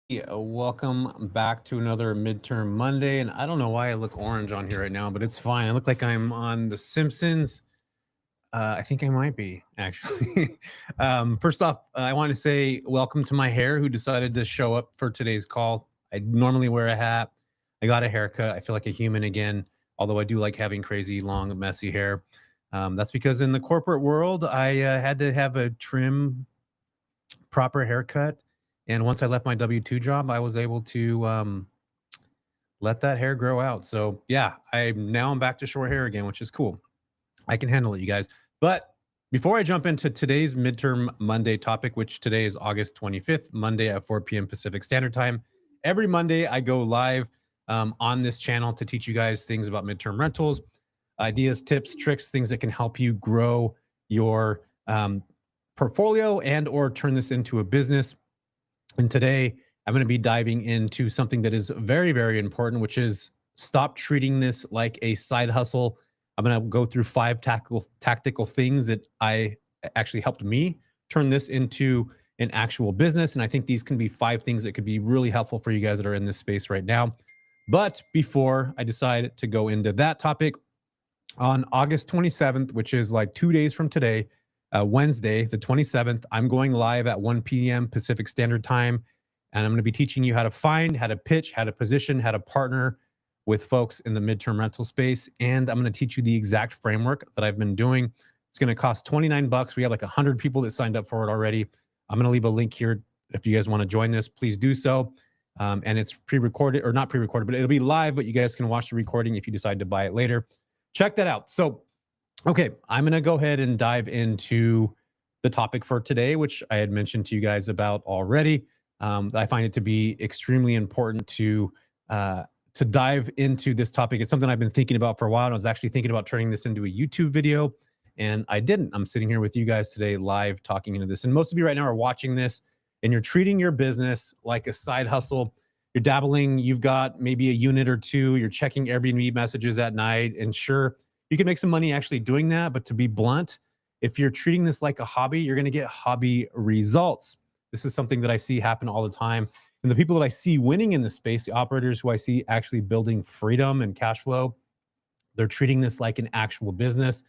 Yeah, welcome back to another Midterm Monday. And I don't know why I look orange on here right now, but it's fine. I look like I'm on The Simpsons. I think I might be, actually. First off, I want to say welcome to my hair who decided to show up for today's call. I normally wear a hat. I got a haircut. I feel like a human again, although I do like having crazy, long, messy hair. That's because in the corporate world, I had to have a trim proper haircut. And once I left my W-2 job, I was able to let that hair grow out. So yeah, I'm back to short hair again, which is cool. I can handle it, you guys. But before I jump into today's midterm Monday topic, which today is August 25th, Monday at 4 p.m. Pacific Standard Time. Every Monday, I go live on this channel to teach you guys things about midterm rentals, ideas, tips, tricks, things that can help you grow your portfolio and or turn this into a business. And today I'm going to be diving into something that is very, very important, which is stop treating this like a side hustle. I'm going to go through five tactical things that I actually helped me turn this into an actual business. And I think these can be five things that could be really helpful for you guys that are in this space right now. But before I decide to go into that topic, on August 27th, which is like 2 days from today, Wednesday, the 27th, I'm going live at 1 p.m. Pacific Standard Time. And I'm going to be teaching you how to find, how to pitch, how to position, how to partner with folks in the midterm rental space. And I'm going to teach you the exact framework that I've been doing. It's going to cost 29 bucks. We have like 100 people that signed up for it already. I'm going to leave a link here. If you guys want to join this, please do so. And it's pre-recorded, or not pre-recorded, but it'll be live, but you guys can watch the recording if you decide to buy it later. Check that out. So, okay, I'm going to go ahead and dive into the topic for today, which I had mentioned to you guys about already. I find it to be extremely important to dive into this topic. It's something I've been thinking about for a while. And I was actually thinking about turning this into a YouTube video, and I didn't. I'm sitting here with you guys today live talking into this. And most of you right now are watching this and you're treating your business like a side hustle. You're dabbling, you've got maybe a unit or two, you're checking Airbnb messages at night. And sure, you can make some money actually doing that. But to be blunt, if you're treating this like a hobby, you're going to get hobby results. This is something that I see happen all the time. And the people that I see winning in the space, the operators who I see actually building freedom and cash flow, they're treating this like an actual business.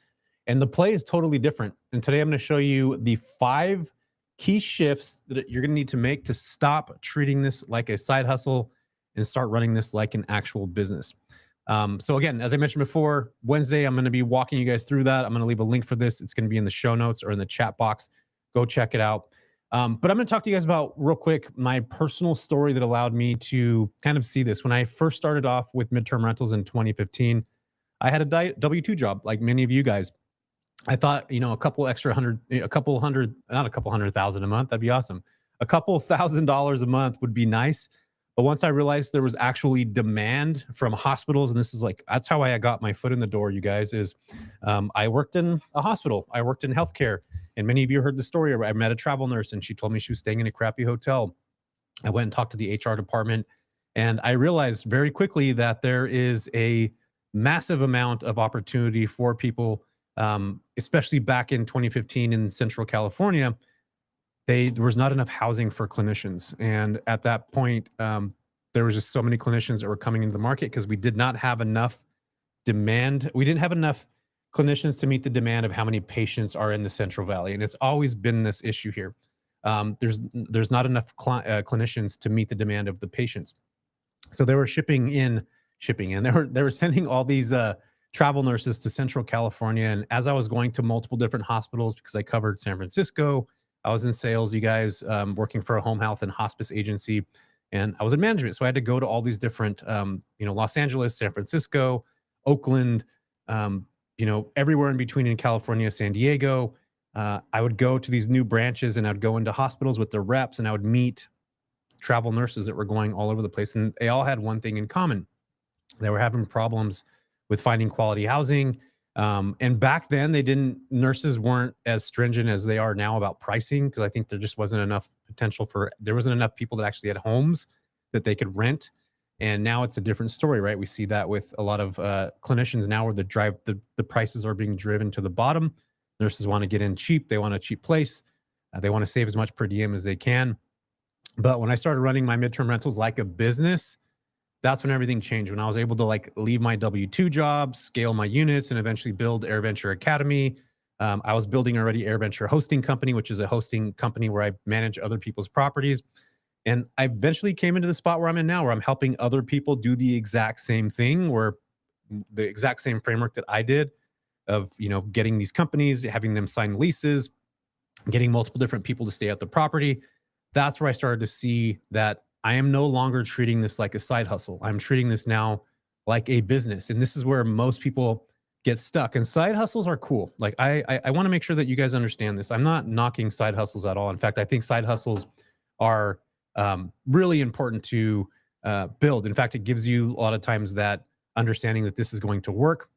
And the play is totally different. And today I'm going to show you the five key shifts that you're going to need to make to stop treating this like a side hustle and start running this like an actual business. So again, as I mentioned before, Wednesday, I'm going to be walking you guys through that. I'm going to leave a link for this. It's going to be in the show notes or in the chat box. Go check it out. But I'm going to talk to you guys about real quick my personal story that allowed me to kind of see this. When I first started off with midterm rentals in 2015, I had a W-2 job like many of you guys. I thought, a couple extra hundred, a couple hundred, not a couple 100,000 a month. That'd be awesome. A couple $1,000s a month would be nice. But once I realized there was actually demand from hospitals, and this is like, that's how I got my foot in the door, you guys, is I worked in a hospital. I worked in healthcare. And many of you heard the story. I met a travel nurse and she told me she was staying in a crappy hotel. I went and talked to the HR department. And I realized very quickly that there is a massive amount of opportunity for people, especially back in 2015 in Central California. There was not enough housing for clinicians. And at that point, there was just so many clinicians that were coming into the market because we did not have enough demand. We didn't have enough clinicians to meet the demand of how many patients are in the Central Valley. And it's always been this issue here. There's not enough clinicians to meet the demand of the patients. So they were shipping in. They were sending all these travel nurses to Central California. And as I was going to multiple different hospitals, because I covered San Francisco, I was in sales, you guys, working for a home health and hospice agency, and I was in management. So I had to go to all these different, Los Angeles, San Francisco, Oakland, everywhere in between in California, San Diego. I would go to these new branches and I'd go into hospitals with the reps and I would meet travel nurses that were going all over the place. And they all had one thing in common. They were having problems with finding quality housing. And back then nurses weren't as stringent as they are now about pricing. Cause I think there just wasn't enough there wasn't enough people that actually had homes that they could rent. And now it's a different story, right? We see that with a lot of clinicians now where the prices are being driven to the bottom. Nurses want to get in cheap. They want a cheap place. They want to save as much per diem as they can. But when I started running my midterm rentals like a business, that's when everything changed. When I was able to like leave my W-2 job, scale my units, and eventually build AirVenture Academy. I was building already AirVenture Hosting Company, which is a hosting company where I manage other people's properties. And I eventually came into the spot where I'm in now, where I'm helping other people do the exact same thing, where the exact same framework that I did of, getting these companies, having them sign leases, getting multiple different people to stay at the property. That's where I started to see that I am no longer treating this like a side hustle. I'm treating this now like a business. And this is where most people get stuck. And side hustles are cool. Like I want to make sure that you guys understand this. I'm not knocking side hustles at all. In fact, I think side hustles are really important to build. In fact, it gives you a lot of times that understanding that this is going to work.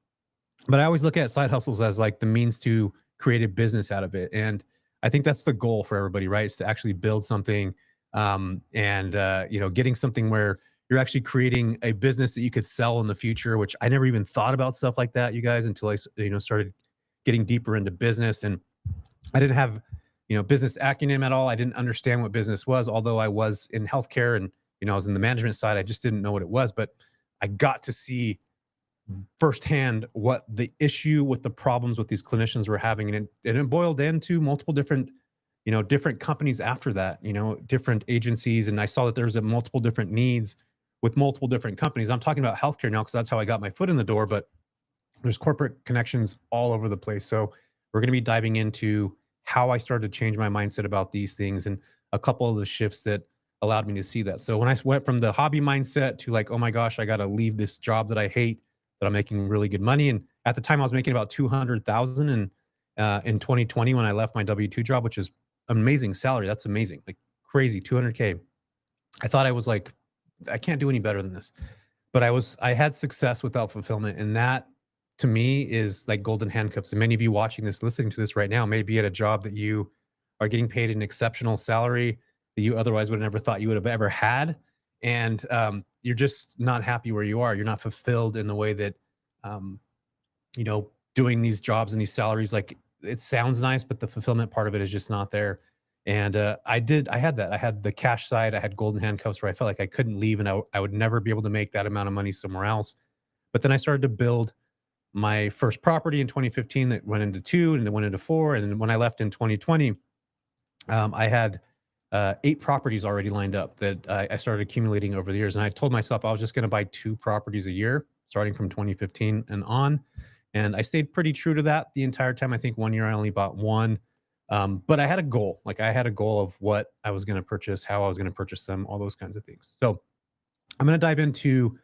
But I always look at side hustles as like the means to create a business out of it. And I think that's the goal for everybody, right? Is to actually build something and getting something where you're actually creating a business that you could sell in the future, which I never even thought about stuff like that, you guys, until I started getting deeper into business. And I didn't have, business acumen at all. I didn't understand what business was, although I was in healthcare and, I was in the management side. I just didn't know what it was, but I got to see firsthand what the issue with the problems with these clinicians were having. And it boiled into multiple different, different companies after that, different agencies. And I saw that there's a multiple different needs with multiple different companies. I'm talking about healthcare now because that's how I got my foot in the door, but there's corporate connections all over the place. So we're going to be diving into how I started to change my mindset about these things and a couple of the shifts that allowed me to see that. So when I went from the hobby mindset to like, oh my gosh, I got to leave this job that I hate, that I'm making really good money. And at the time I was making about 200,000 in 2020 when I left my W-2 job, which is amazing salary. That's amazing. Like crazy, 200K. I thought I was like, I can't do any better than this. But I had success without fulfillment. And that to me is like golden handcuffs. And many of you watching this, listening to this right now, may be at a job that you are getting paid an exceptional salary that you otherwise would have never thought you would have ever had. And you're just not happy where you are. You're not fulfilled in the way that, um, doing these jobs and these salaries, like it sounds nice, but the fulfillment part of it is just not there. And I had that. I had the cash side. I had golden handcuffs where I felt like I couldn't leave and I would never be able to make that amount of money somewhere else. But then I started to build my first property in 2015 that went into two and then went into four. And then when I left in 2020, I had 8 properties already lined up that I started accumulating over the years. And I told myself I was just going to buy 2 properties a year, starting from 2015 and on. And I stayed pretty true to that the entire time. I think one year I only bought one. But I had a goal. Like I had a goal of what I was going to purchase, how I was going to purchase them, all those kinds of things. So I'm going to dive into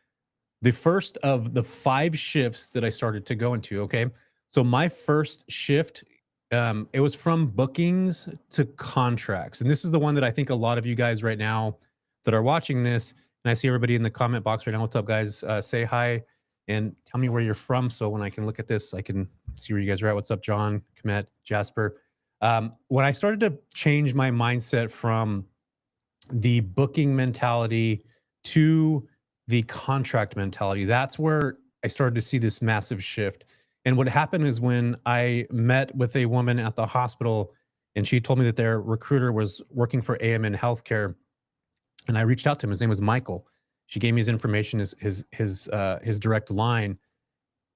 the first of the 5 shifts that I started to go into. Okay. So my first shift, it was from bookings to contracts. And this is the one that I think a lot of you guys right now that are watching this, and I see everybody in the comment box right now. What's up, guys? Say hi and tell me where you're from. So when I can look at this, I can see where you guys are at. What's up, John, Komet, Jasper? When I started to change my mindset from the booking mentality to the contract mentality, that's where I started to see this massive shift. And what happened is when I met with a woman at the hospital and she told me that their recruiter was working for AMN Healthcare, and I reached out to him. His name was Michael. She gave me his information, his direct line.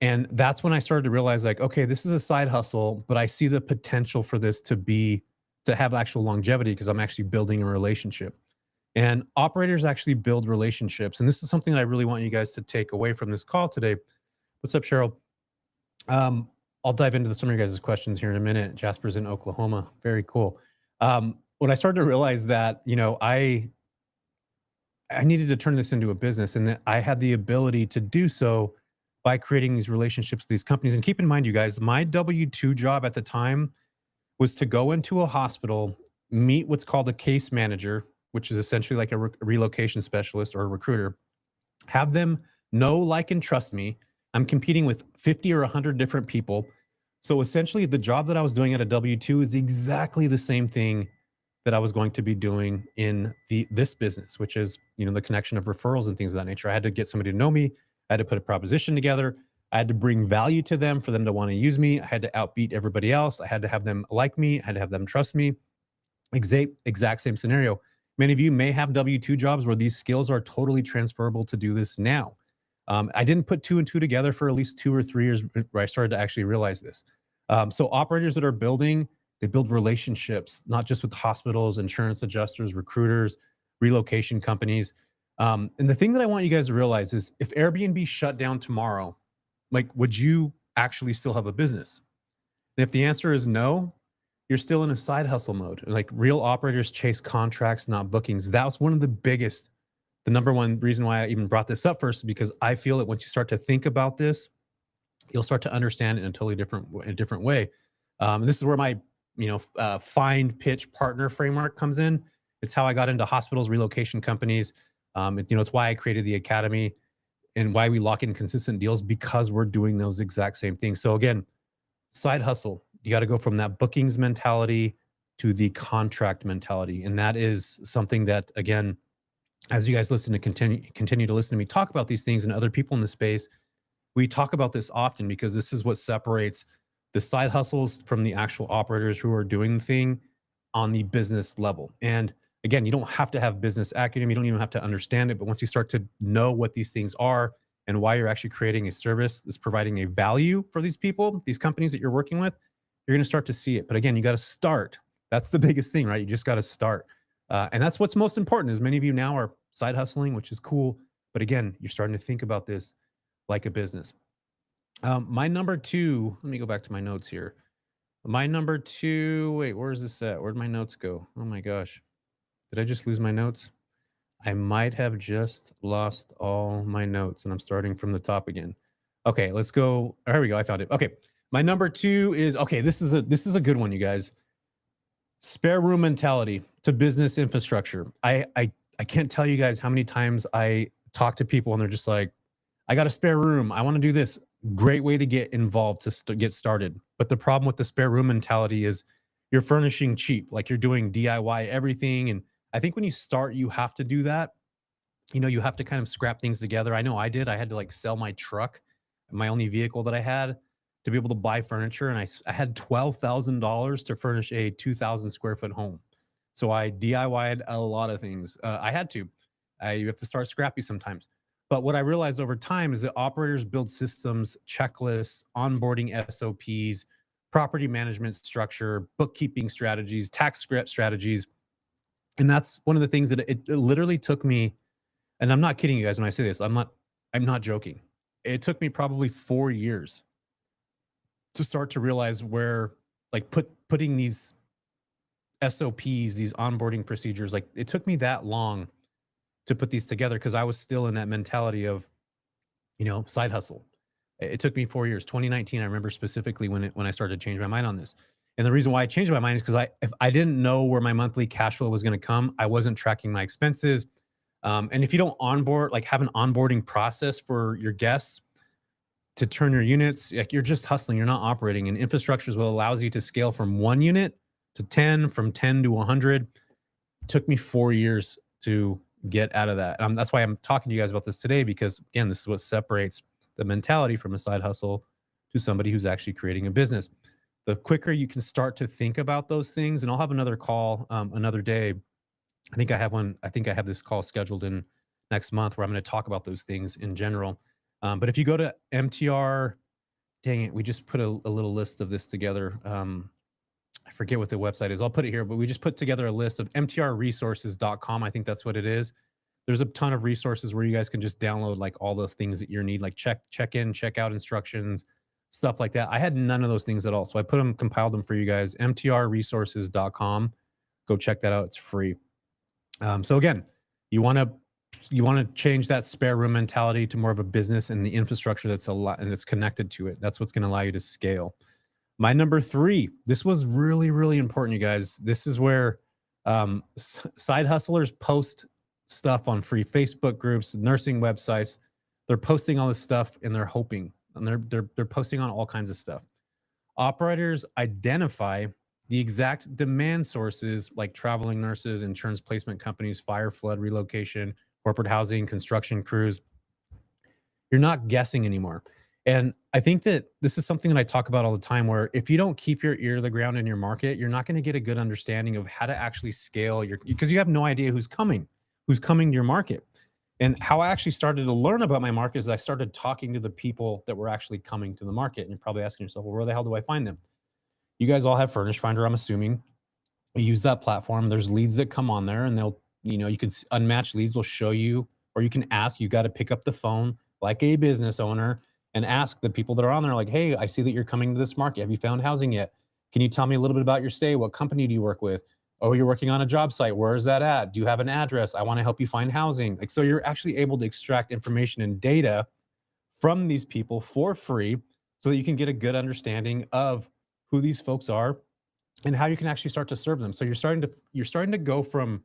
And that's when I started to realize like, okay, this is a side hustle, but I see the potential for this to have actual longevity because I'm actually building a relationship. And operators actually build relationships. And this is something that I really want you guys to take away from this call today. What's up, Cheryl? I'll dive into some of your guys' questions here in a minute. Jasper's in Oklahoma. Very cool. When I started to realize that, I needed to turn this into a business and that I had the ability to do so by creating these relationships with these companies. And keep in mind, you guys, my W-2 job at the time was to go into a hospital, meet what's called a case manager, which is essentially like a relocation specialist or a recruiter, have them know, like, and trust me. I'm competing with 50 or 100 different people. So essentially the job that I was doing at a W-2 is exactly the same thing that I was going to be doing in this business, which is, the connection of referrals and things of that nature. I had to get somebody to know me. I had to put a proposition together. I had to bring value to them for them to want to use me. I had to outbeat everybody else. I had to have them like me. I had to have them trust me. Exact same scenario. Many of you may have W-2 jobs where these skills are totally transferable to do this now. I didn't put two and two together for at least 2 or 3 years where I started to actually realize this. So operators that are building, they build relationships, not just with hospitals, insurance adjusters, recruiters, relocation companies. And the thing that I want you guys to realize is if Airbnb shut down tomorrow, like, would you actually still have a business? And if the answer is no, you're still in a side hustle mode. Like real operators chase contracts, not bookings. That was one of the number one reason why I even brought this up first, because I feel that once you start to think about this, you'll start to understand it in a totally different way. And this is where my find pitch partner framework comes in. It's how I got into hospitals, relocation companies. It's why I created the academy and why we lock in consistent deals, because we're doing those exact same things. So again, side hustle, you got to go from that bookings mentality to the contract mentality. And that is something that, again, as you guys continue to listen to me talk about these things and other people in the space, we talk about this often because this is what separates the side hustles from the actual operators who are doing the thing on the business level. And again, you don't have to have business acumen. You don't even have to understand it. But once you start to know what these things are and why you're actually creating a service that's providing a value for these people, these companies that you're working with, you're going to start to see it. But again, you got to start. That's the biggest thing, right? You just got to start. And that's what's most important is many of you now are side hustling, which is cool. But again, you're starting to think about this like a business. My number two, let me go back to my notes here. My number two, wait, where's this at? Where'd my notes go? Oh my gosh. Did I just lose my notes? I might have just lost all my notes and I'm starting from the top again. Okay, let's go. Here we go. I found it. Okay. My number two is okay. This is a good one, you guys. Spare room mentality to business infrastructure. I can't tell you guys how many times I talk to people and they're just like, I got a spare room. I want to do this. Great way to get involved to get started. But the problem with the spare room mentality is you're furnishing cheap, like you're doing DIY everything. And I think when you start, you have to do that. You have to kind of scrap things together. I know I did. I had to like sell my truck, my only vehicle that I had, to be able to buy furniture. And I had $12,000 to furnish a 2,000 square foot home. So I DIY'd a lot of things. I had to. You have to start scrappy sometimes. But what I realized over time is that operators build systems, checklists, onboarding SOPs, property management structure, bookkeeping strategies, tax script strategies. And that's one of the things that it literally took me, and I'm not kidding you guys when I say this. I'm not joking. It took me probably 4 years to start to realize where like putting these SOPs, these onboarding procedures, like it took me that long to put these together because I was still in that mentality of, side hustle. It took me 4 years. 2019, I remember specifically when I started to change my mind on this. And the reason why I changed my mind is because if I didn't know where my monthly cash flow was going to come, I wasn't tracking my expenses. And if you don't onboard, like have an onboarding process for your guests to turn your units, like you're just hustling, you're not operating. And infrastructure is what allows you to scale from 1 unit to 10, from 10 to 100. It took me 4 years to get out of that. That's why I'm talking to you guys about this today, because again, this is what separates the mentality from a side hustle to somebody who's actually creating a business. The quicker you can start to think about those things, and I'll have another call another day. I think I have one. I think I have this call scheduled in next month where I'm going to talk about those things in general. But if you go to MTR, dang it, we just put a little list of this together. I forget what the website is. I'll put it here, but we just put together a list of mtrresources.com. I think that's what it is. There's a ton of resources where you guys can just download like all the things that you need, like check in, check out instructions, stuff like that. I had none of those things at all. So I compiled them for you guys. mtrresources.com. Go check that out. It's free. So again, you want to change that spare room mentality to more of a business and the infrastructure that's a lot and that's connected to it. That's what's going to allow you to scale. My number three, this was really, really important, you guys. This is where side hustlers post stuff on free Facebook groups, nursing websites. They're posting all this stuff and they're hoping, and they're posting on all kinds of stuff. Operators identify the exact demand sources like traveling nurses, insurance placement companies, fire, flood, relocation, corporate housing, construction crews. You're not guessing anymore. And I think that this is something that I talk about all the time where if you don't keep your ear to the ground in your market, you're not going to get a good understanding of how to actually scale your, because you have no idea who's coming to your market. And how I actually started to learn about my market is I started talking to the people that were actually coming to the market. And you're probably asking yourself, well, where the hell do I find them? You guys all have Furnish Finder, I'm assuming. You use that platform. There's leads that come on there, and you can unmatched leads will show you, or you can ask. You got to pick up the phone like a business owner and ask the people that are on there, like, hey, I see that you're coming to this market. Have you found housing yet? Can you tell me a little bit about your stay? What company do you work with? Oh, you're working on a job site. Where is that at? Do you have an address? I want to help you find housing. Like, so you're actually able to extract information and data from these people for free so that you can get a good understanding of who these folks are and how you can actually start to serve them. So you're starting to go from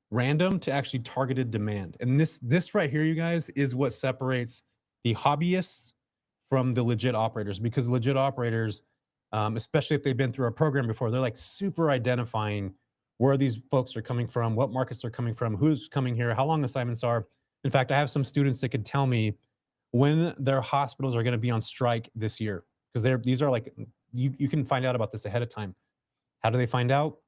random to actually targeted demand. And this right here, you guys, is what separates the hobbyists from the legit operators, because legit operators, especially if they've been through a program before, they're like super identifying where these folks are coming from, what markets they're coming from, who's coming here, how long assignments are. In fact, I have some students that could tell me when their hospitals are going to be on strike this year, because these are like, you can find out about this ahead of time. How do they find out?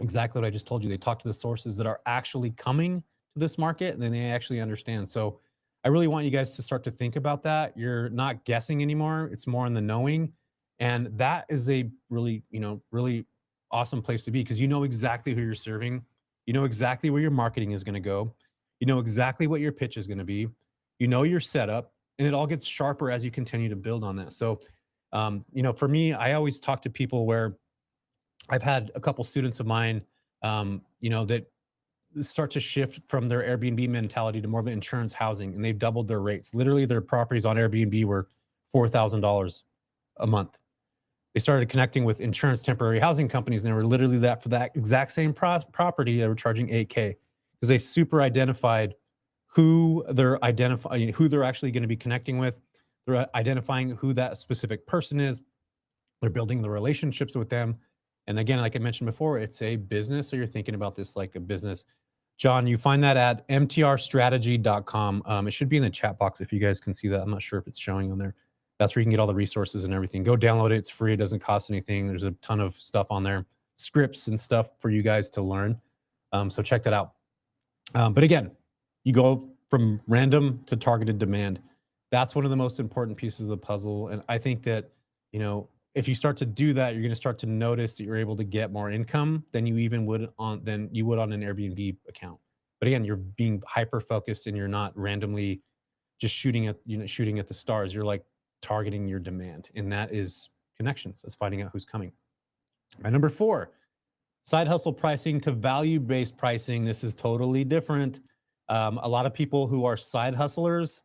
Exactly what I just told you. They talk to the sources that are actually coming to this market, and then they actually understand. So I really want you guys to start to think about that. You're not guessing anymore. It's more in the knowing. And that is a really, really awesome place to be, because you know exactly who you're serving. You know exactly where your marketing is going to go. You know exactly what your pitch is going to be. You know your setup, and it all gets sharper as you continue to build on that. So, for me, I always talk to people where I've had a couple students of mine, that start to shift from their Airbnb mentality to more of an insurance housing, and they've doubled their rates. Literally, their properties on Airbnb were $4,000 a month. They started connecting with insurance temporary housing companies, and they were literally that for that exact same property, they were charging 8K because they super identified who they're actually going to be connecting with. They're identifying who that specific person is. They're building the relationships with them. And again, like I mentioned before, it's a business. So you're thinking about this like a business. John, you find that at mtrstrategy.com. It should be in the chat box if you guys can see that. I'm not sure if it's showing on there. That's where you can get all the resources and everything. Go download it. It's free. It doesn't cost anything. There's a ton of stuff on there, scripts and stuff for you guys to learn. So check that out. But again, you go from random to targeted demand. That's one of the most important pieces of the puzzle. And I think that, if you start to do that, you're going to start to notice that you're able to get more income than you would on an Airbnb account. But again, you're being hyper focused and you're not randomly just shooting at the stars. You're like targeting your demand. And that is connections. That's finding out who's coming. My number 4, side hustle pricing to value-based pricing. This is totally different. A lot of people who are side hustlers,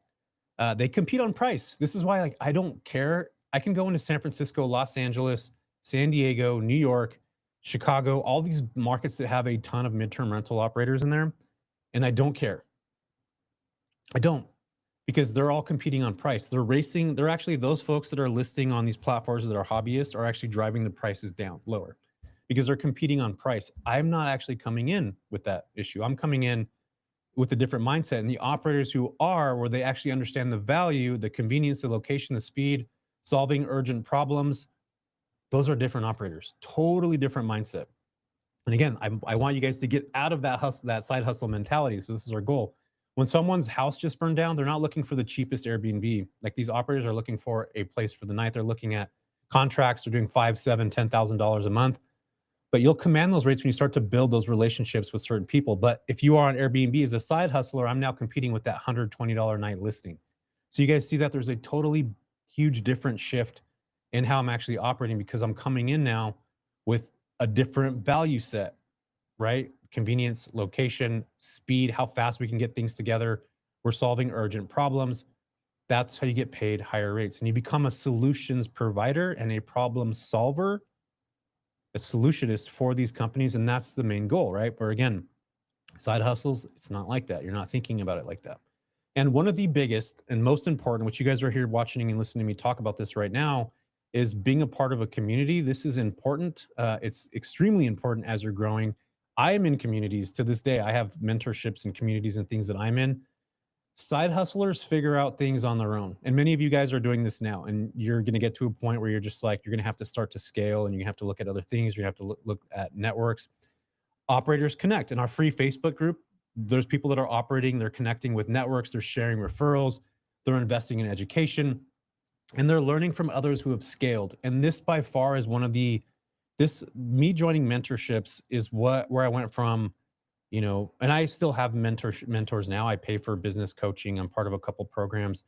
they compete on price. This is why, like, I don't care. I can go into San Francisco, Los Angeles, San Diego, New York, Chicago, all these markets that have a ton of midterm rental operators in there, and I don't care. I don't, because they're all competing on price. They're racing. They're actually, those folks that are listing on these platforms that are hobbyists are actually driving the prices down lower because they're competing on price. I'm not actually coming in with that issue. I'm coming in with a different mindset. And the operators who are, where they actually understand the value, the convenience, the location, the speed, solving urgent problems, those are different operators, totally different mindset. And again, I want you guys to get out of that side hustle mentality. So this is our goal. When someone's house just burned down, they're not looking for the cheapest Airbnb. Like, these operators are looking for a place for the night. They're looking at contracts. They're doing $5, $7, $10,000 a month. But you'll command those rates when you start to build those relationships with certain people. But if you are on Airbnb as a side hustler, I'm now competing with that $120 a night listing. So you guys see that there's a totally huge different shift in how I'm actually operating, because I'm coming in now with a different value set, right? Convenience, location, speed, how fast we can get things together. We're solving urgent problems. That's how you get paid higher rates. And you become a solutions provider and a problem solver, a solutionist for these companies. And that's the main goal, right? Where again, side hustles, it's not like that. You're not thinking about it like that. And one of the biggest and most important, which you guys are here watching and listening to me talk about this right now, is being a part of a community. This is important. It's extremely important as you're growing. I am in communities to this day. I have mentorships and communities and things that I'm in. Side hustlers figure out things on their own. And many of you guys are doing this now. And you're going to get to a point where you're just like, you're going to have to start to scale and you have to look at other things. You have to look at networks. Operators connect. In our free Facebook group, there's people that are operating, they're connecting with networks, they're sharing referrals, they're investing in education, and they're learning from others who have scaled. And this by far is one of the this me joining mentorships is what where I went from, and I still have mentors now. I pay for business coaching. I'm part of a couple programs.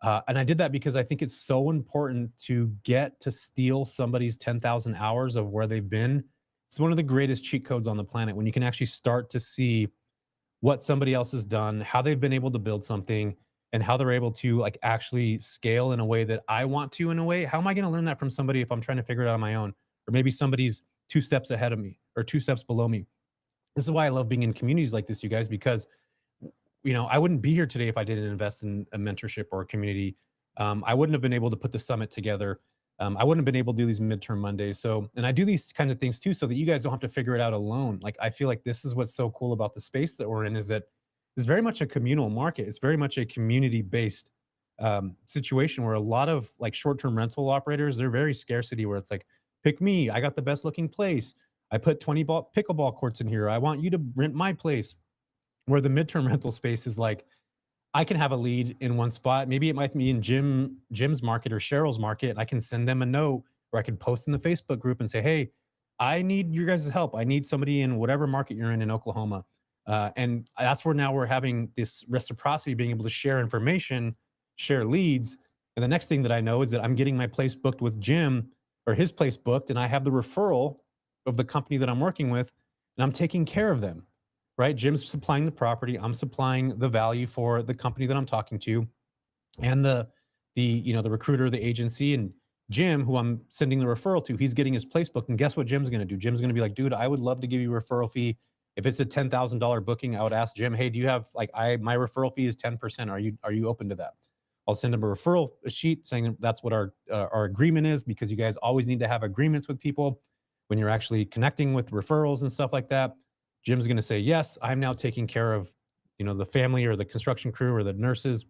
And I did that because I think it's so important to get to steal somebody's 10,000 hours of where they've been. It's one of the greatest cheat codes on the planet when you can actually start to see what somebody else has done, how they've been able to build something, and how they're able to like actually scale in a way that I want to in a way. How am I going to learn that from somebody if I'm trying to figure it out on my own? Or maybe somebody's 2 steps ahead of me or 2 steps below me. This is why I love being in communities like this, you guys, because I wouldn't be here today if I didn't invest in a mentorship or a community. I wouldn't have been able to put the summit together. I wouldn't have been able to do these midterm Mondays. So, and I do these kind of things too, so that you guys don't have to figure it out alone. Like, I feel like this is what's so cool about the space that we're in is that it's very much a communal market. It's very much a community based situation where a lot of like short term rental operators, they're very scarcity where it's like, pick me. I got the best looking place. I put 20 pickleball courts in here. I want you to rent my place. Where the midterm rental space is like, I can have a lead in one spot. Maybe it might be in Jim's market or Cheryl's market. And I can send them a note or I can post in the Facebook group and say, hey, I need your guys' help. I need somebody in whatever market you're in Oklahoma. And that's where now we're having this reciprocity, being able to share information, share leads. And the next thing that I know is that I'm getting my place booked with Jim or his place booked, and I have the referral of the company that I'm working with, and I'm taking care of them, right? Jim's supplying the property. I'm supplying the value for the company that I'm talking to, and the recruiter, the agency, and Jim, who I'm sending the referral to, he's getting his place booked. And guess what Jim's going to do? Jim's going to be like, dude, I would love to give you a referral fee. If it's a $10,000 booking, I would ask Jim, hey, do you have like my referral fee is 10%. Are you open to that? I'll send him a referral sheet saying that that's what our agreement is, because you guys always need to have agreements with people when you're actually connecting with referrals and stuff like that. Jim's going to say, yes, I'm now taking care of, the family or the construction crew or the nurses,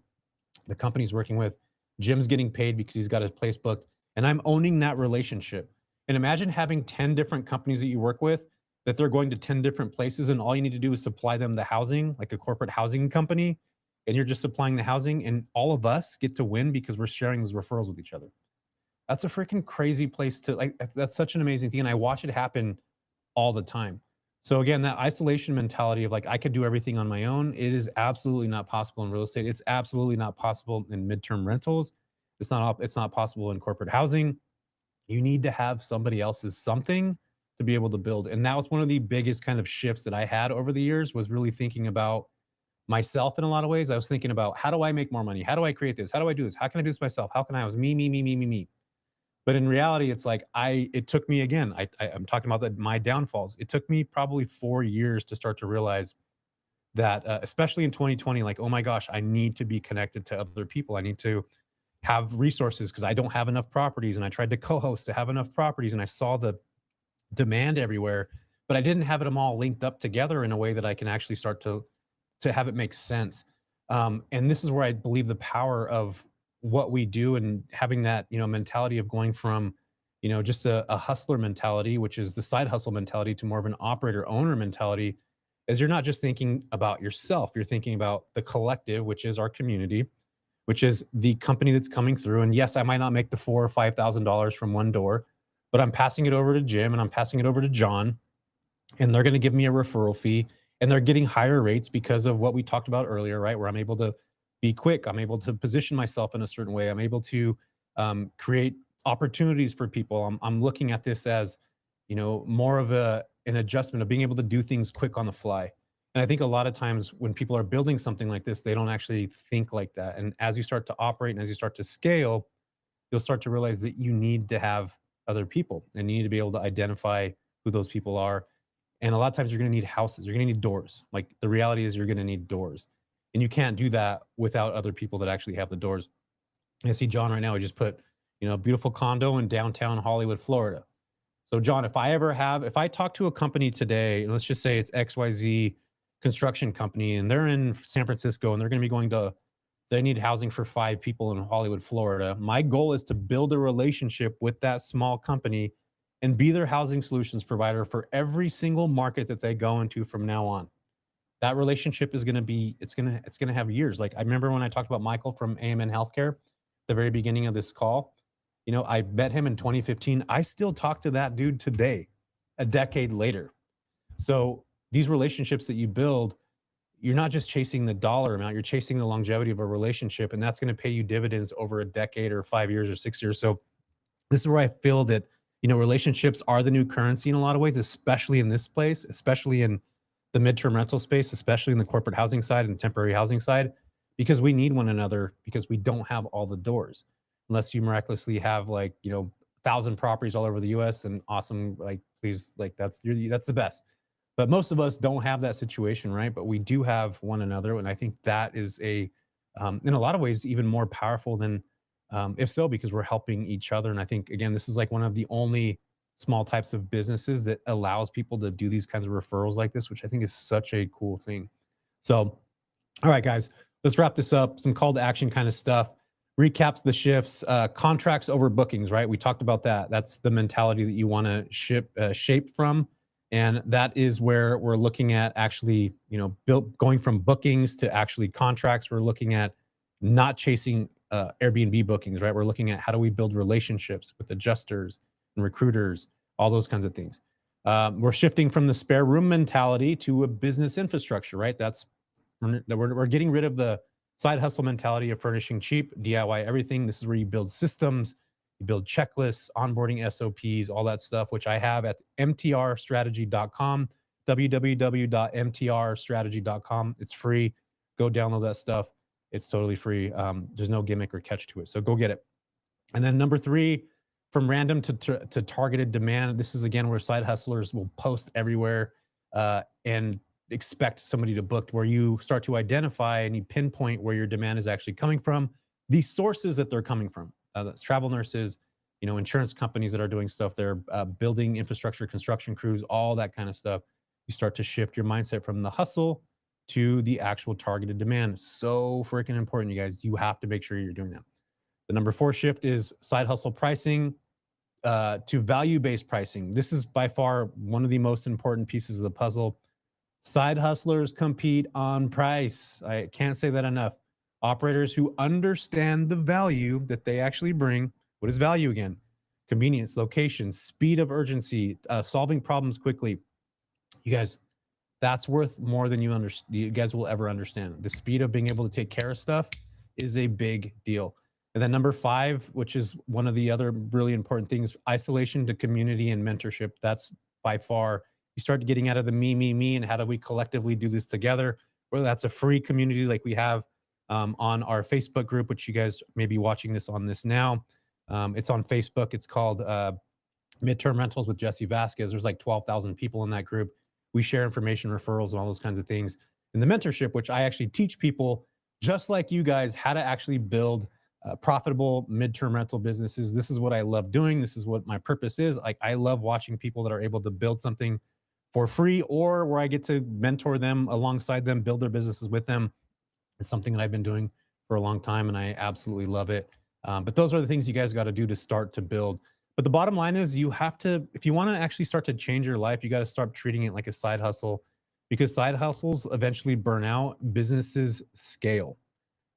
the company's working with. Jim's getting paid because he's got his place booked, and I'm owning that relationship. And imagine having 10 different companies that you work with that they're going to 10 different places, and all you need to do is supply them the housing, like a corporate housing company, and you're just supplying the housing, and all of us get to win because we're sharing those referrals with each other. That's a freaking crazy place to like. That's such an amazing thing, and I watch it happen all the time. So again, that isolation mentality of like I could do everything on my own, it is absolutely not possible in real estate. It's absolutely not possible in midterm rentals. It's not possible in corporate housing. You need to have somebody else's something to be able to build. And that was one of the biggest kind of shifts that I had over the years, was really thinking about myself in a lot of ways. I was thinking about, how do I make more money? How do I create this? How do I do this? How can I do this myself? How can I? It was me, me, me, me, me, me. But in reality, it's like it took me again. I'm talking about my downfalls. It took me probably 4 years to start to realize that, especially in 2020, like, oh my gosh, I need to be connected to other people. I need to have resources because I don't have enough properties. And I tried to co-host to have enough properties, and I saw the demand everywhere, but I didn't have them all linked up together in a way that I can actually start to have it make sense. And this is where I believe the power of what we do, and having that, mentality of going from, just a hustler mentality, which is the side hustle mentality, to more of an operator owner mentality, is you're not just thinking about yourself, you're thinking about the collective, which is our community, which is the company that's coming through. And yes, I might not make the $4,000 or $5,000 from one door, but I'm passing it over to Jim and I'm passing it over to John, and they're going to give me a referral fee, and they're getting higher rates because of what we talked about earlier, right? Where I'm able to be quick, I'm able to position myself in a certain way, I'm able to create opportunities for people. I'm looking at this as, more of an adjustment of being able to do things quick on the fly. And I think a lot of times when people are building something like this, they don't actually think like that. And as you start to operate and as you start to scale, you'll start to realize that you need to have other people, and you need to be able to identify who those people are. And a lot of times you're going to need houses, you're going to need doors. Like, the reality is you're going to need doors. And you can't do that without other people that actually have the doors. I see John right now, he just put, a beautiful condo in downtown Hollywood, Florida. So John, if I talk to a company today, and let's just say it's XYZ construction company, and they're in San Francisco, and they're going to be going to, they need housing for 5 people in Hollywood, Florida. My goal is to build a relationship with that small company and be their housing solutions provider for every single market that they go into from now on. That relationship is going to be, it's going to have years. Like, I remember when I talked about Michael from AMN Healthcare, the very beginning of this call. I met him in 2015. I still talk to that dude today, a decade later. So these relationships that you build, you're not just chasing the dollar amount, you're chasing the longevity of a relationship, and that's going to pay you dividends over a decade or 5 years or 6 years. So this is where I feel that, relationships are the new currency in a lot of ways, especially in this place, especially in the midterm rental space, especially in the corporate housing side and temporary housing side, because we need one another, because we don't have all the doors. Unless you miraculously have, like, 1,000 properties all over the US, and awesome, like, please, like, that's the best. But most of us don't have that situation, right? But we do have one another. And I think that is in a lot of ways, even more powerful than, if so, because we're helping each other. And I think, again, this is like one of the only small types of businesses that allows people to do these kinds of referrals like this, which I think is such a cool thing. So, all right, guys, let's wrap this up. Some call to action kind of stuff. Recaps the shifts, contracts over bookings, right? We talked about that. That's the mentality that you want to shape from. And that is where we're looking at actually, going from bookings to actually contracts. We're looking at not chasing Airbnb bookings, right? We're looking at how do we build relationships with adjusters and recruiters, all those kinds of things. We're shifting from the spare room mentality to a business infrastructure, right? We're getting rid of the side hustle mentality of furnishing cheap, DIY everything. This is where you build systems, you build checklists, onboarding SOPs, all that stuff, which I have at mtrstrategy.com, www.mtrstrategy.com. It's free. Go download that stuff. It's totally free. There's no gimmick or catch to it. So go get it. And then number 3, from random to targeted demand. This is, again, where side hustlers will post everywhere and expect somebody to book, where you start to identify and you pinpoint where your demand is actually coming from, the sources that they're coming from. That's travel nurses, insurance companies that are doing stuff. They're building infrastructure, construction crews, all that kind of stuff. You start to shift your mindset from the hustle to the actual targeted demand. So freaking important, you guys. You have to make sure you're doing that. The number 4 shift is side hustle pricing to value-based pricing. This is by far one of the most important pieces of the puzzle. Side hustlers compete on price. I can't say that enough. Operators who understand the value that they actually bring. What is value again? Convenience, location, speed of urgency, solving problems quickly. You guys, that's worth more than you guys will ever understand. The speed of being able to take care of stuff is a big deal. And then number 5, which is one of the other really important things, isolation to community and mentorship. That's by far, you start getting out of the me, and how do we collectively do this together? Whether that's a free community like we have on our Facebook group, which you guys may be watching this on this now. It's on Facebook. It's called Midterm Rentals with Jesse Vasquez. There's like 12,000 people in that group. We share information, referrals, and all those kinds of things. And the mentorship, which I actually teach people just like you guys how to actually build profitable midterm rental businesses. This is what I love doing. This is what my purpose is. Like, I love watching people that are able to build something for free, or where I get to mentor them alongside them, build their businesses with them. It's something that I've been doing for a long time, and I absolutely love it. But those are the things you guys got to do to start to build. But the bottom line is, you have to, if you want to actually start to change your life, you got to start treating it like a side hustle, because side hustles eventually burn out, businesses scale.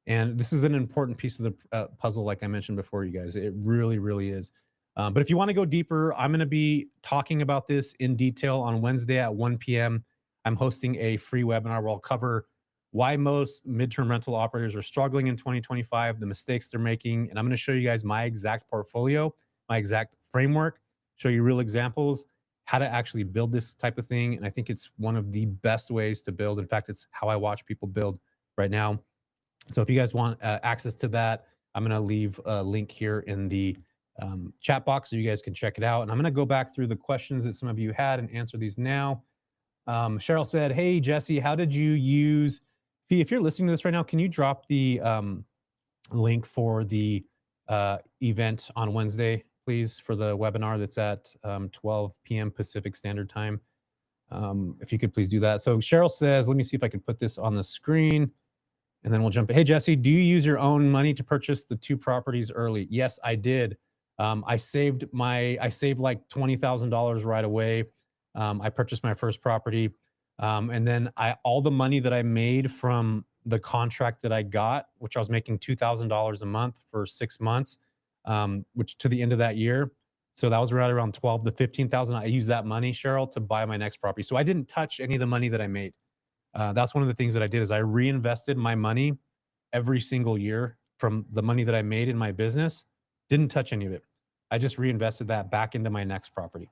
And this is an important piece of the puzzle, like I mentioned before, you guys. It really, really is. But if you want to go deeper, I'm going to be talking about this in detail on Wednesday at 1 p.m. I'm hosting a free webinar where I'll cover why most midterm rental operators are struggling in 2025, the mistakes they're making. And I'm going to show you guys my exact portfolio, my exact framework, show you real examples, how to actually build this type of thing. And I think it's one of the best ways to build. In fact, it's how I watch people build right now. So if you guys want access to that, I'm going to leave a link here in the chat box so you guys can check it out. And I'm going to go back through the questions that some of you had and answer these now. Cheryl said, hey, Jesse, how did you use Fee? If you're listening to this right now, can you drop the link for the event on Wednesday, please, for the webinar that's at 12 p.m. Pacific Standard Time? If you could please do that. So Cheryl says, let me see if I can put this on the screen and then we'll jump in. Hey, Jesse, do you use your own money to purchase the 2 properties early? Yes, I did. I saved like $20,000 right away. I purchased my first property. And then all the money that I made from the contract that I got, which I was making $2,000 a month for 6 months, which to the end of that year. So that was right around 12 to 15,000. I used that money, Cheryl, to buy my next property. So I didn't touch any of the money that I made. That's one of the things that I did is I reinvested my money every single year from the money that I made in my business. Didn't touch any of it. I just reinvested that back into my next property.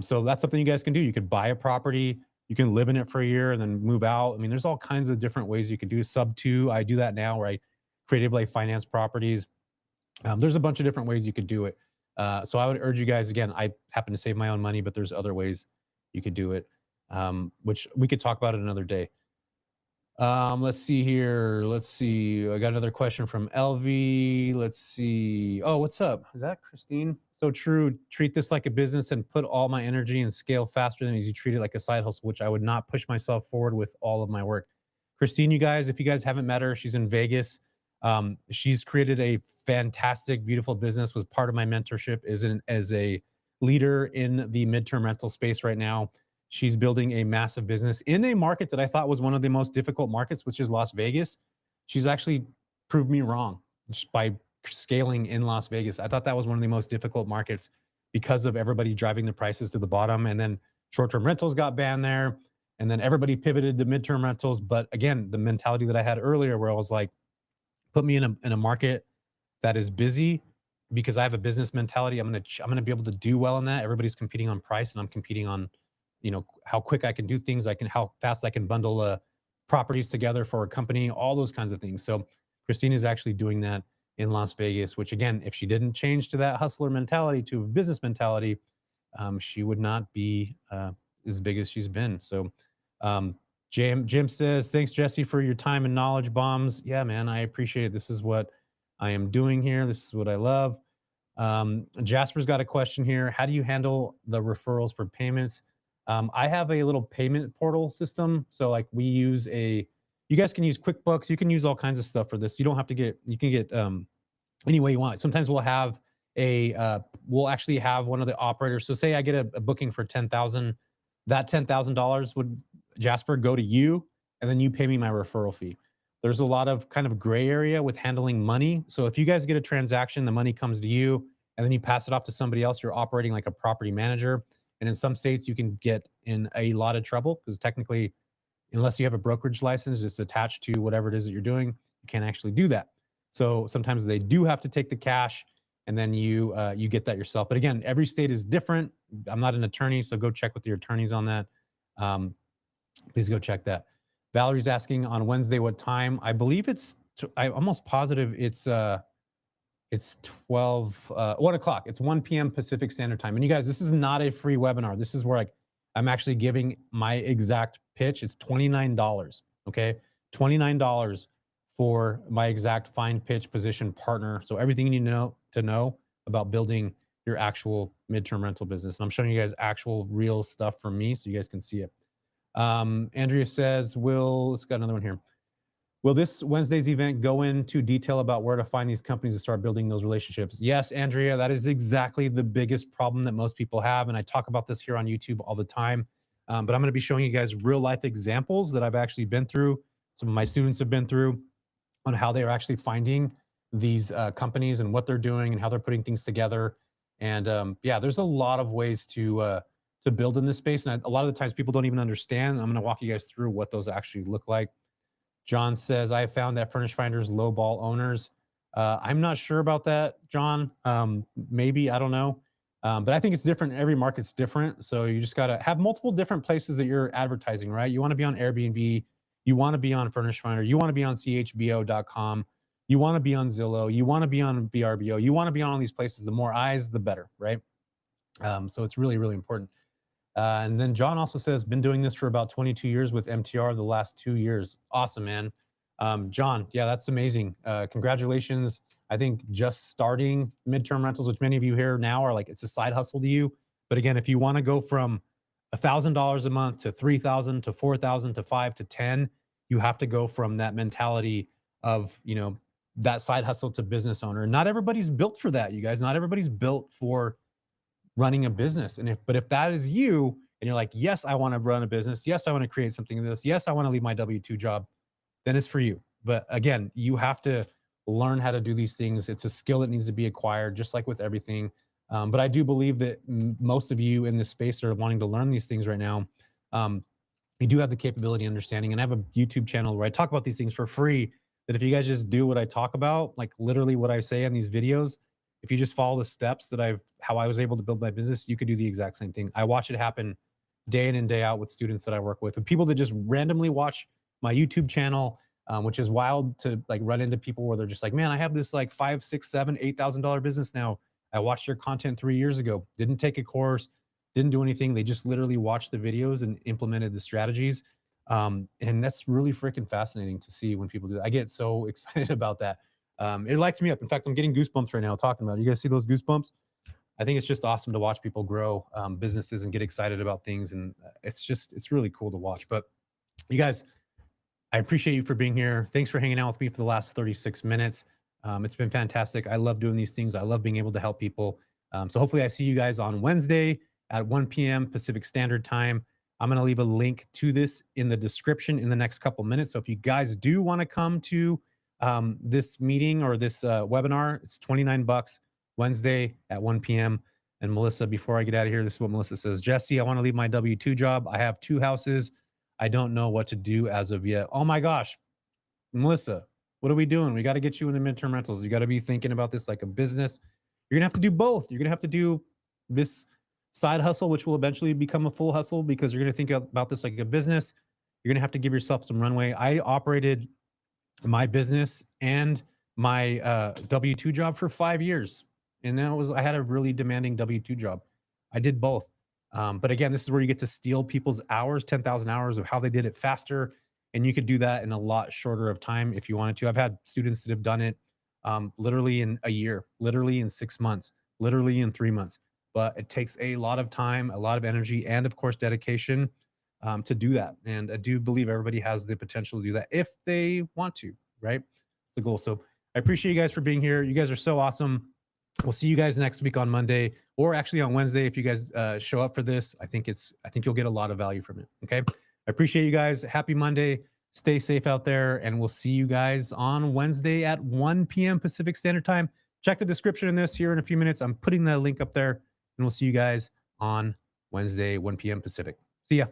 So that's something you guys can do. You could buy a property, you can live in it for a year and then move out. I mean, there's all kinds of different ways you could do sub two. I do that now where I creatively finance properties. There's a bunch of different ways you could do it. So I would urge you guys again. I happen to save my own money, but there's other ways you could do it, which we could talk about it another day. Let's see here. Let's see. I got another question from LV. Let's see. Oh, what's up? Is that Christine? So true. Treat this like a business and put all my energy and scale faster than you treat it like a side hustle, which I would not push myself forward with all of my work. Christine, you guys, if you guys haven't met her, she's in Vegas. She's created a fantastic, beautiful business. Was part of my mentorship as a leader in the midterm rental space right now. She's building a massive business in a market that I thought was one of the most difficult markets, which is Las Vegas. She's actually proved me wrong by scaling in Las Vegas. I thought that was one of the most difficult markets because of everybody driving the prices to the bottom. And then short-term rentals got banned there. And then everybody pivoted to midterm rentals. But again, the mentality that I had earlier where I was like, put me in a market that is busy because I have a business mentality. I'm gonna be able to do well in that. Everybody's competing on price and I'm competing on how quick I can do things, how fast I can bundle properties together for a company, all those kinds of things. So Christine is actually doing that in Las Vegas, which again, if she didn't change to that hustler mentality, to a business mentality, she would not be as big as she's been. So Jim says, thanks, Jesse, for your time and knowledge bombs. Yeah, man, I appreciate it. This is what I am doing here. This is what I love. Jasper's got a question here. How do you handle the referrals for payments? I have a little payment portal system. So like you guys can use QuickBooks. You can use all kinds of stuff for this. You don't have to you can get any way you want. Sometimes we'll actually have one of the operators. So say I get a booking for 10,000, that $10,000 would, Jasper, go to you, and then you pay me my referral fee. There's a lot of kind of gray area with handling money. So if you guys get a transaction, the money comes to you, and then you pass it off to somebody else, you're operating like a property manager. And in some states, you can get in a lot of trouble because technically, unless you have a brokerage license, it's attached to whatever it is that you're doing, you can't actually do that. So sometimes they do have to take the cash, and then you get that yourself. But again, every state is different. I'm not an attorney, so go check with your attorneys on that. Please go check that. Valerie's asking on Wednesday what time. I believe I'm almost positive it's 1 o'clock. It's 1 p.m. Pacific Standard Time. And you guys, this is not a free webinar. This is where I'm actually giving my exact pitch. It's $29. Okay. $29 for my exact find pitch position partner. So everything you need to know about building your actual midterm rental business. And I'm showing you guys actual real stuff from me so you guys can see it. Andrea says, let's got another one here. Will this Wednesday's event go into detail about where to find these companies to start building those relationships? Yes, Andrea, that is exactly the biggest problem that most people have. And I talk about this here on YouTube all the time. But I'm going to be showing you guys real life examples that I've actually been through. Some of my students have been through on how they're actually finding these companies and what they're doing and how they're putting things together. And yeah, there's a lot of ways to build in this space. And a lot of the times people don't even understand. I'm going to walk you guys through what those actually look like. John says, I have found that Furnish Finders lowball owners. I'm not sure about that, John. Maybe, I don't know. But I think it's different. Every market's different. So you just got to have multiple different places that you're advertising, right? You want to be on Airbnb. You want to be on Furnish Finder. You want to be on chbo.com. You want to be on Zillow. You want to be on VRBO. You want to be on all these places. The more eyes, the better, right? So it's really, really important. And then John also says, been doing this for about 22 years with MTR the last 2 years. Awesome, man. John, yeah, that's amazing. Congratulations. I think just starting midterm rentals, which many of you here now are like, it's a side hustle to you. But again, if you want to go from $1,000 a month to 3,000 to 4,000 to 5 to 10. You have to go from that mentality of, that side hustle to business owner. Not everybody's built for that, you guys. Not everybody's built for running a business. But if that is you and you're like, yes, I want to run a business. Yes, I want to create something in this. Yes, I want to leave my W-2 job, then it's for you. But again, you have to learn how to do these things. It's a skill that needs to be acquired, just like with everything. But I do believe that most of you in this space are wanting to learn these things right now. Um, you do have the capability and understanding. And I have a YouTube channel where I talk about these things for free. That if you guys just do what I talk about, like literally what I say in these videos, if you just follow the steps that how I was able to build my business, you could do the exact same thing. I watch it happen day in and day out with students that I work with, and people that just randomly watch my YouTube channel, which is wild to like run into people where they're just like, man, I have this like five, six, seven, $8,000 business now. I watched your content 3 years ago, didn't take a course, didn't do anything. They just literally watched the videos and implemented the strategies. And that's really freaking fascinating to see when people do that. I get so excited about that. It lights me up. In fact, I'm getting goosebumps right now talking about it. You guys see those goosebumps? I think it's just awesome to watch people grow businesses and get excited about things. And it's really cool to watch. But you guys, I appreciate you for being here. Thanks for hanging out with me for the last 36 minutes. It's been fantastic. I love doing these things. I love being able to help people. So hopefully I see you guys on Wednesday at 1 p.m. Pacific Standard Time. I'm going to leave a link to this in the description in the next couple minutes. So if you guys do want to come to this meeting or this webinar, it's 29 bucks Wednesday at 1 p.m. And Melissa, before I get out of here, this is what Melissa says. Jesse, I want to leave my W-2 job. I have 2 houses. I don't know what to do as of yet. Oh my gosh, Melissa, what are we doing? We got to get you into midterm rentals. You got to be thinking about this like a business. You're going to have to do both. You're going to have to do this side hustle, which will eventually become a full hustle because you're going to think about this like a business. You're going to have to give yourself some runway. I operated my business and my W-2 job for 5 years. And then I had a really demanding W-2 job. I did both. But again, this is where you get to steal people's hours, 10,000 hours of how they did it faster. And you could do that in a lot shorter of time if you wanted to. I've had students that have done it literally in a year, literally in 6 months, literally in 3 months. But it takes a lot of time, a lot of energy, and of course, dedication to do that. And I do believe everybody has the potential to do that if they want to, right? It's the goal. So I appreciate you guys for being here. You guys are so awesome. We'll see you guys next week on Monday, or actually on Wednesday if you guys show up for this. I think you'll get a lot of value from it. Okay. I appreciate you guys. Happy Monday. Stay safe out there, and we'll see you guys on Wednesday at 1 p.m. Pacific Standard Time. Check the description in this here in a few minutes. I'm putting that link up there, and we'll see you guys on Wednesday, 1 p.m. Pacific. See ya.